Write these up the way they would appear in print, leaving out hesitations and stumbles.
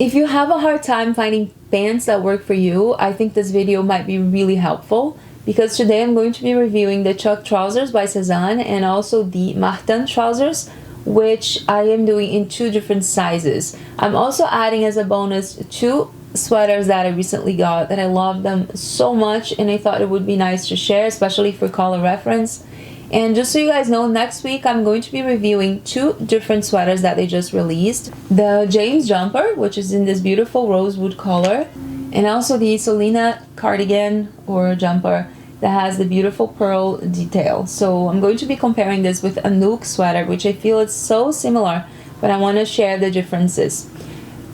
If you have a hard time finding pants that work for you, I think this video might be really helpful, because today I'm going to be reviewing the Chuck trousers by Sezane and also the Martin trousers, which I am doing in 2 different sizes. I'm also adding as a bonus 2 sweaters that I recently got that I love them so much, and I thought it would be nice to share, especially for color reference. And just so you guys know, next week I'm going to be reviewing 2 different sweaters that they just released. The James Jumper, which is in this beautiful rosewood color, and also the Solena cardigan or jumper that has the beautiful pearl detail. So I'm going to be comparing this with a Nuke sweater, which I feel is so similar, but I want to share the differences.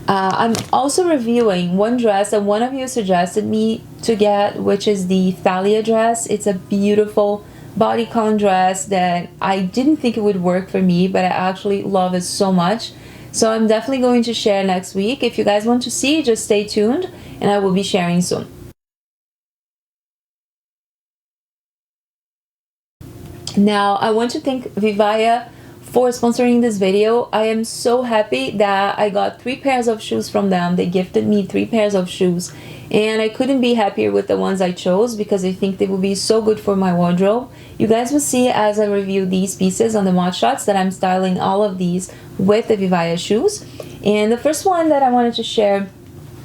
I'm also reviewing one dress that one of you suggested me to get, which is the Thalia dress. It's a beautiful bodycon dress that I didn't think it would work for me, but I actually love it so much. So I'm definitely going to share next week. If you guys want to see, just stay tuned and I will be sharing soon. Now, I want to thank Vivaia for sponsoring this video. I am so happy that I got 3 pairs of shoes from them. They gifted me 3 pairs of shoes, and I couldn't be happier with the ones I chose because I think they will be so good for my wardrobe. You guys will see as I review these pieces on the mod shots that I'm styling all of these with the Vivaia shoes. And the first one that I wanted to share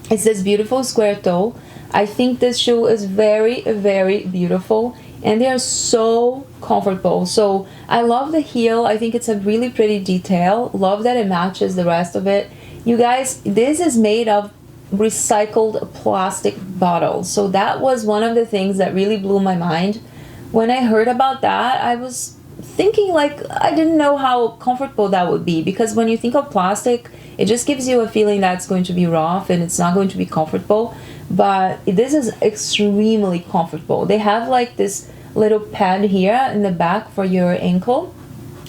is this beautiful square toe. I think this shoe is very, very beautiful, and they are so comfortable. So I love the heel. I think it's a really pretty detail. Love that it matches the rest of it. You guys, this is made of recycled plastic bottles. So that was one of the things that really blew my mind. When I heard about that, I was thinking, like, I didn't know how comfortable that would be, because when you think of plastic, it just gives you a feeling that it's going to be rough and it's not going to be comfortable. But this is extremely comfortable. They have like this little pad here in the back for your ankle,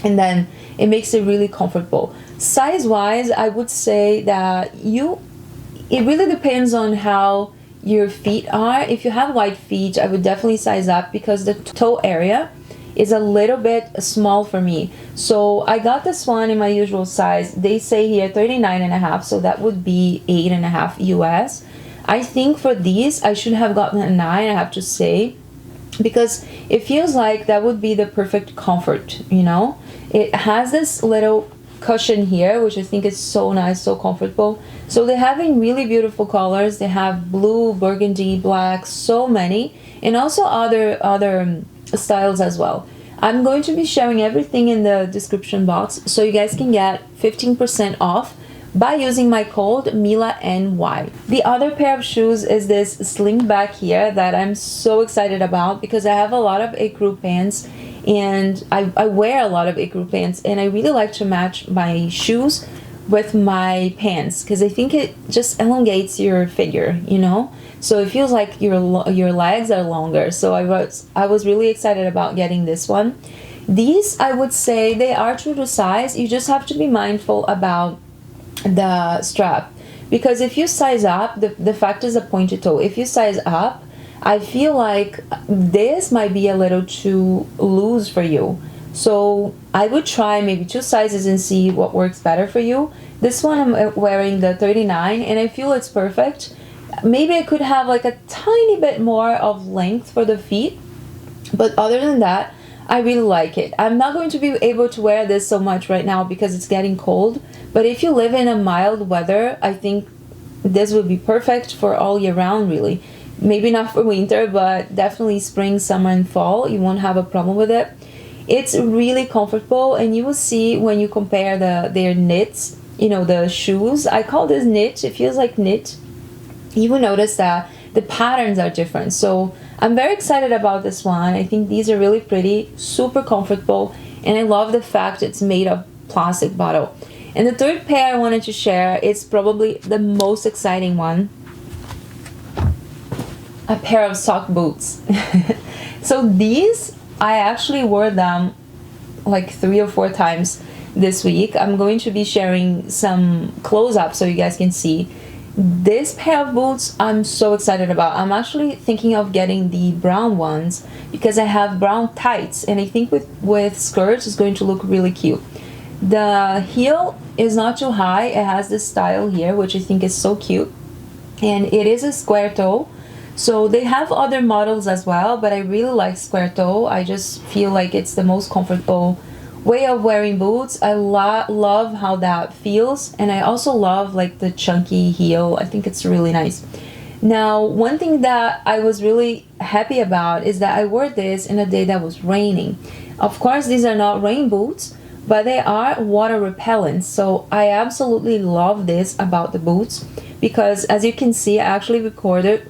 and then it makes it really comfortable. Size wise, I would say that it really depends on how your feet are. If you have wide feet, I would definitely size up, because the toe area is a little bit small for me. So I got this one in my usual size. They say here 39.5, so that would be 8.5 US. I think for these I should have gotten a 9, I have to say, because it feels like that would be the perfect comfort, you know. It has this little cushion here, which I think is so nice, so comfortable. So they have in really beautiful colors. They have blue, burgundy, black, so many, and also other styles as well. I'm going to be sharing everything in the description box, so you guys can get 15% off by using my code MILANY. The other pair of shoes is this Sling back here that I'm so excited about, because I have a lot of ecru pants, and I wear a lot of ecru pants, and I really like to match my shoes with my pants, because I think it just elongates your figure, you know. So it feels like your legs are longer. So I was really excited about getting this one. These, I would say, they are true to size. You just have to be mindful about the strap, because if you size up, the fact is a pointed toe. If you size up, I feel like this might be a little too loose for you. So I would try maybe 2 sizes and see what works better for you. This one I'm wearing the 39, and I feel it's perfect. Maybe I could have like a tiny bit more of length for the feet, but other than that, I really like it. I'm not going to be able to wear this so much right now because it's getting cold, but if you live in a mild weather, I think this would be perfect for all year round, really. Maybe not for winter, but definitely spring, summer, and fall. You won't have a problem with it. It's really comfortable, and you will see when you compare their knits, you know, the shoes. I call this knit. It feels like knit. You will notice that the patterns are different. So I'm very excited about this one. I think these are really pretty, super comfortable, and I love the fact it's made of plastic bottle. And the third pair I wanted to share is probably the most exciting one. A pair of sock boots. So these, I actually wore them like 3 or 4 times this week. I'm going to be sharing some close-up so you guys can see. This pair of boots I'm so excited about. I'm actually thinking of getting the brown ones because I have brown tights, and I think with skirts it's going to look really cute. The heel is not too high. It has this style here, which I think is so cute. And it is a square toe. So they have other models as well, but I really like square toe. I just feel like it's the most comfortable way of wearing boots. I love how that feels, and I also love like the chunky heel. I think it's really nice. Now, one thing that I was really happy about is that I wore this in a day that was raining. Of course, these are not rain boots, but they are water repellent. So I absolutely love this about the boots, because as you can see, I actually recorded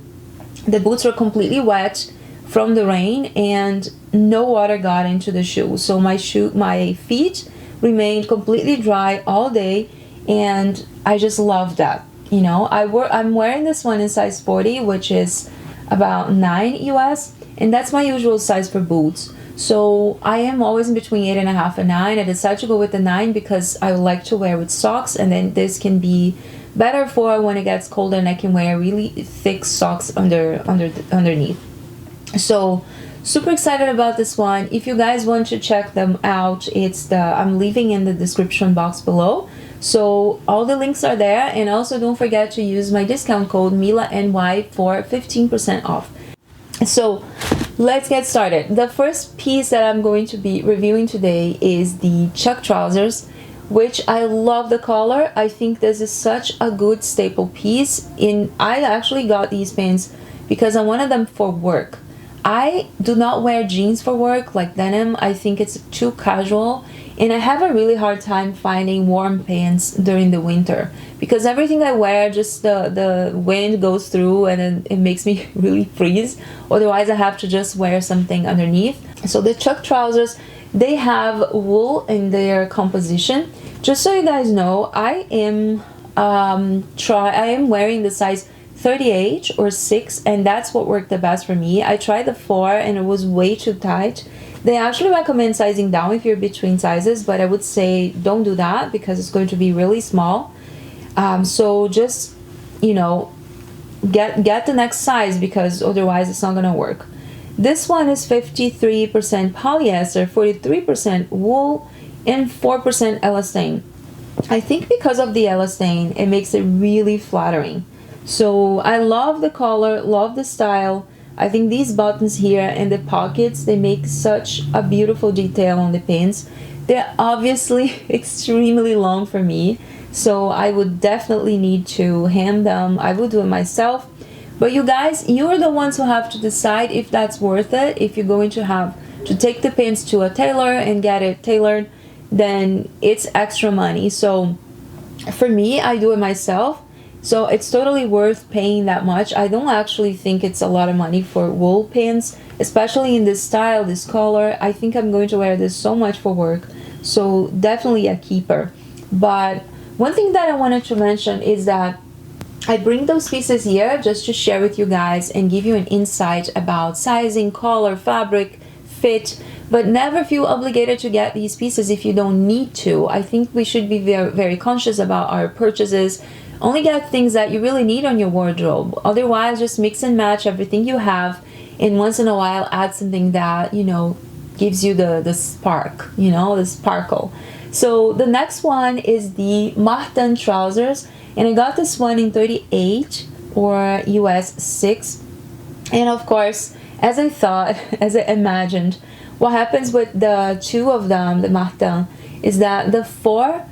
the boots were completely wet from the rain and no water got into the shoe. So my feet remained completely dry all day, and I just love that. You know, I'm wearing this one in size 40, which is about 9 US, and that's my usual size for boots. So I am always in between 8.5 and 9. I decided to go with the 9 because I like to wear with socks, and then this can be better for when it gets colder and I can wear really thick socks underneath. So super excited about this one. If you guys want to check them out, I'm leaving in the description box below. So all the links are there, and also don't forget to use my discount code MILANY for 15% off. So let's get started. The first piece that I'm going to be reviewing today is the check trousers, which I love the color. I think this is such a good staple piece. I actually got these pants because I wanted them for work. I do not wear jeans for work like denim. I think it's too casual, and I have a really hard time finding warm pants during the winter because everything I wear, just the wind goes through and then it makes me really freeze. Otherwise I have to just wear something underneath. So the check trousers, they have wool in their composition. Just so you guys know, I am wearing the size 38 or 6, and that's what worked the best for me. I tried the 4 and it was way too tight. They actually recommend sizing down if you're between sizes, but I would say don't do that because it's going to be really small. So just, you know, get the next size because otherwise it's not gonna work. This one is 53% polyester, 43% wool, and 4% elastane. I think because of the elastane, it makes it really flattering. So I love the color, love the style. I think these buttons here and the pockets, they make such a beautiful detail on the pants. They're obviously extremely long for me, so I would definitely need to hem them. I will do it myself. But you guys, you're the ones who have to decide if that's worth it. If you're going to have to take the pants to a tailor and get it tailored, then it's extra money. So for me, I do it myself. So it's totally worth paying that much. I don't actually think it's a lot of money for wool pants, especially in this style, this color. I think I'm going to wear this so much for work. So definitely a keeper. But one thing that I wanted to mention is that I bring those pieces here just to share with you guys and give you an insight about sizing, color, fabric, fit, but never feel obligated to get these pieces if you don't need to. I think we should be very, very conscious about our purchases. Only get things that you really need on your wardrobe. Otherwise, just mix and match everything you have, and once in a while add something that, you know, gives you the spark, you know, the sparkle. So the next one is the Martin trousers, and I got this one in 38 or US 6. And of course, as I thought, as I imagined, what happens with the two of them, the Martin, is that the 4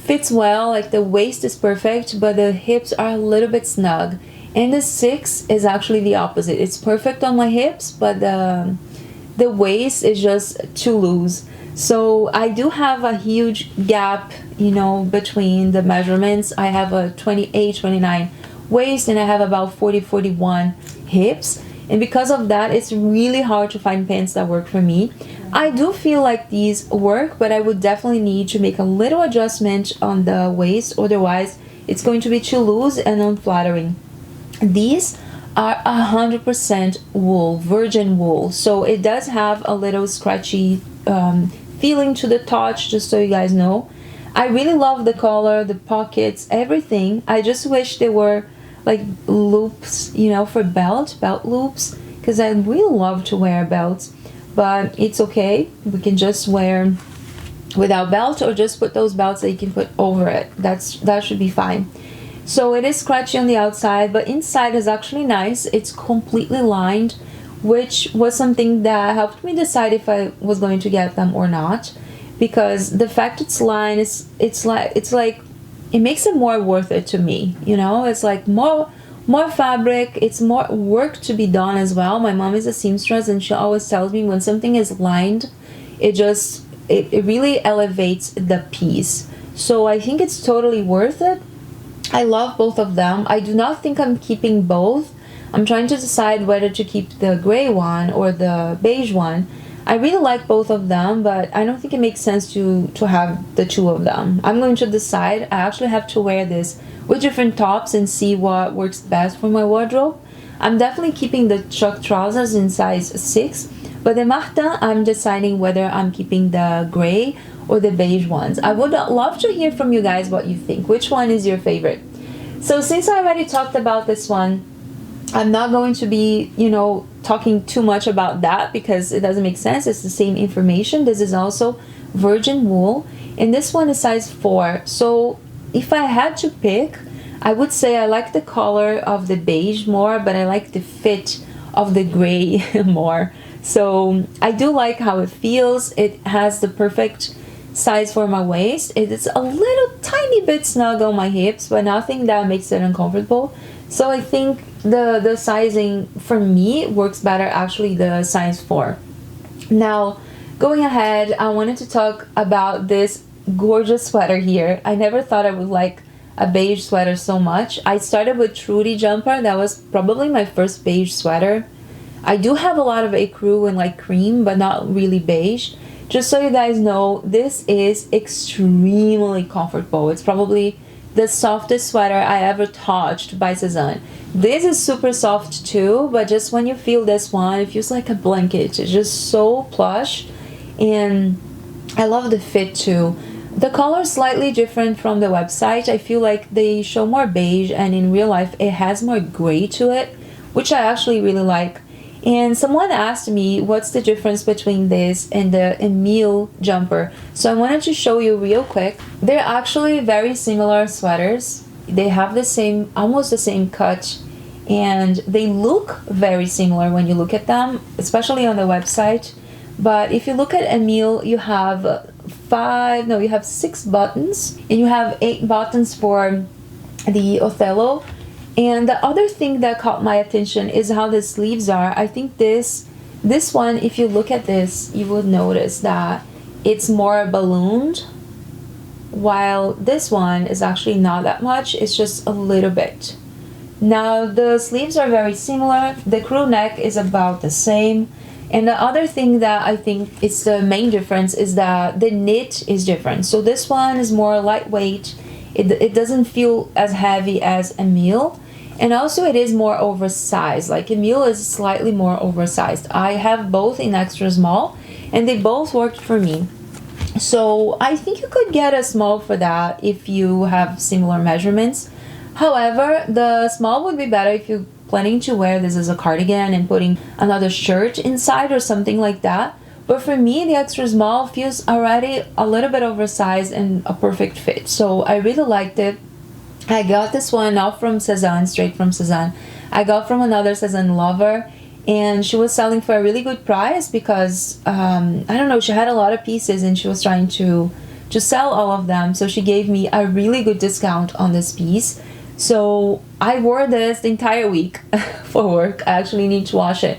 fits well, like the waist is perfect, but the hips are a little bit snug. And the 6 is actually the opposite. It's perfect on my hips, but the waist is just too loose. So I do have a huge gap, you know, between the measurements. I have a 28, 29 waist, and I have about 40, 41 hips. And because of that, it's really hard to find pants that work for me. I do feel like these work, but I would definitely need to make a little adjustment on the waist. Otherwise, it's going to be too loose and unflattering. These are 100% wool, virgin wool. So it does have a little scratchy feeling to the touch, just so you guys know. I really love the color, the pockets, everything. I just wish they were like loops, you know, for belt loops, because I really love to wear belts. But it's okay, we can just wear without belt, or just put those belts that you can put over it. That should be fine. So it is scratchy on the outside, but inside is actually nice. It's completely lined, which was something that helped me decide if I was going to get them or not, because the fact it's lined is it's like it makes it more worth it to me, you know. It's like more fabric, it's more work to be done as well. My mom is a seamstress, and she always tells me when something is lined, it really elevates the piece. So I think it's totally worth it. I love both of them. I do not think I'm keeping both. I'm trying to decide whether to keep the gray one or the beige one. I really like both of them, but I don't think it makes sense to have the two of them. I'm going to decide. I actually have to wear this with different tops and see what works best for my wardrobe. I'm definitely keeping the chuck trousers in size 6, but the Martin, I'm deciding whether I'm keeping the gray or the beige ones. I would love to hear from you guys what you think. Which one is your favorite? So since I already talked about this one, I'm not going to be, you know, talking too much about that because it doesn't make sense. It's the same information. This is also virgin wool, and this one is size 4. So if I had to pick, I would say I like the color of the beige more, but I like the fit of the gray more. So I do like how it feels. It has the perfect size for my waist. It is a little tiny bit snug on my hips, but nothing that makes it uncomfortable. So I think the sizing for me works better, actually the size 4. Now, going ahead, I wanted to talk about this gorgeous sweater here. I never thought I would like a beige sweater so much. I started with Trudy Jumper. That was probably my first beige sweater. I do have a lot of ecru and like cream, but not really beige. Just so you guys know, this is extremely comfortable. It's probably the softest sweater I ever touched by Sezane. This is super soft too, but just when you feel this one, it feels like a blanket. It's just so plush, and I love the fit too. The color is slightly different from the website. I feel like they show more beige, and in real life it has more gray to it, which I actually really like. And someone asked me what's the difference between this and the Emile jumper. So I wanted to show you real quick. They're actually very similar sweaters. They have the same, almost the same cut, and they look very similar when you look at them, especially on the website. But if you look at Emile, you have you have 6 buttons, and you have 8 buttons for the Othello. And the other thing that caught my attention is how the sleeves are. I think this one, if you look at this, you would notice that it's more ballooned, while this one is actually not that much. It's just a little bit. Now the sleeves are very similar. The crew neck is about the same. And the other thing that I think is the main difference is that the knit is different. So this one is more lightweight. It doesn't feel as heavy as Emile. And also it is more oversized. Like Emile is slightly more oversized. I have both in extra small, and they both worked for me. So I think you could get a small for that if you have similar measurements. However, the small would be better if you're planning to wear this as a cardigan and putting another shirt inside or something like that. But for me, the extra small feels already a little bit oversized and a perfect fit. So I really liked it. I got this one not from Sezane, straight from Sezane. I got from another Sezane lover, and she was selling for a really good price because, I don't know, she had a lot of pieces and she was trying to sell all of them. So she gave me a really good discount on this piece. So I wore this the entire week for work. I actually need to wash it.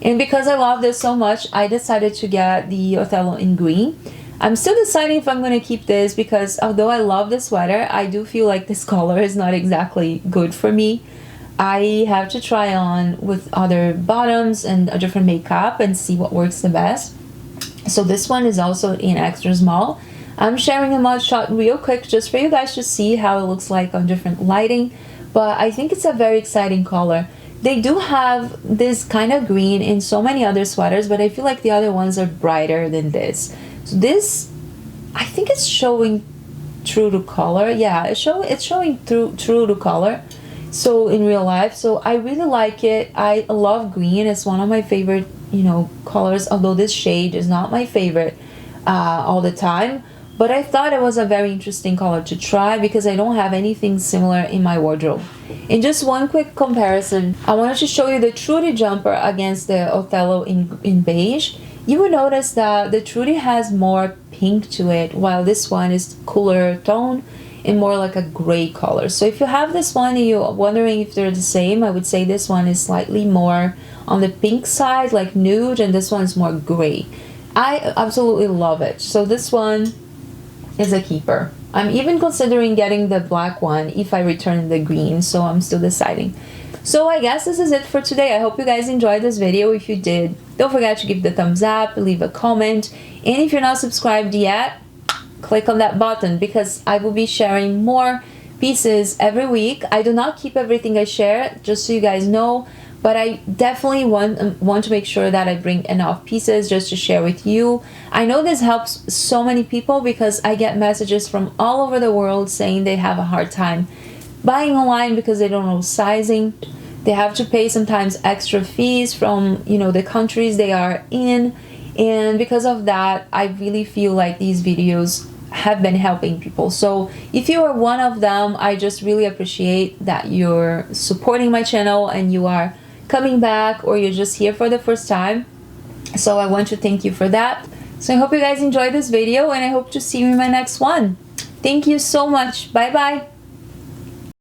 And because I love this so much, I decided to get the Othello in green. I'm still deciding if I'm going to keep this because although I love the sweater, I do feel like this color is not exactly good for me. I have to try on with other bottoms and a different makeup and see what works the best. So this one is also in extra small. I'm sharing a mod shot real quick just for you guys to see how it looks like on different lighting. But I think it's a very exciting color. They do have this kind of green in so many other sweaters, but I feel like the other ones are brighter than this. So this, I think it's showing true to color. Yeah, it's showing true to color. So in real life, so I really like it. I love green. It's one of my favorite, colors. Although this shade is not my favorite, all the time. But I thought it was a very interesting color to try because I don't have anything similar in my wardrobe. In just one quick comparison, I wanted to show you the Trudy jumper against the Othello in beige. You will notice that the Trudy has more pink to it, while this one is cooler tone and more like a gray color. So if you have this one and you're wondering if they're the same, I would say this one is slightly more on the pink side, like nude, and this one is more gray. I absolutely love it. So this one is a keeper. I'm even considering getting the black one if I return the green, so I'm still deciding. So I guess this is it for today. I hope you guys enjoyed this video. If you did, don't forget to give the thumbs up, leave a comment, and if you're not subscribed yet, click on that button because I will be sharing more pieces every week. I do not keep everything I share, just so you guys know, but I definitely want to make sure that I bring enough pieces just to share with you. I know this helps so many people because I get messages from all over the world saying they have a hard time buying online because they don't know sizing. They have to pay sometimes extra fees from, you know, the countries they are in, and because of that I really feel like these videos have been helping people. So if you are one of them, I just really appreciate that you're supporting my channel and you are coming back, or you're just here for the first time. So I want to thank you for that. So I hope you guys enjoyed this video and I hope to see you in my next one. Thank you so much. Bye bye.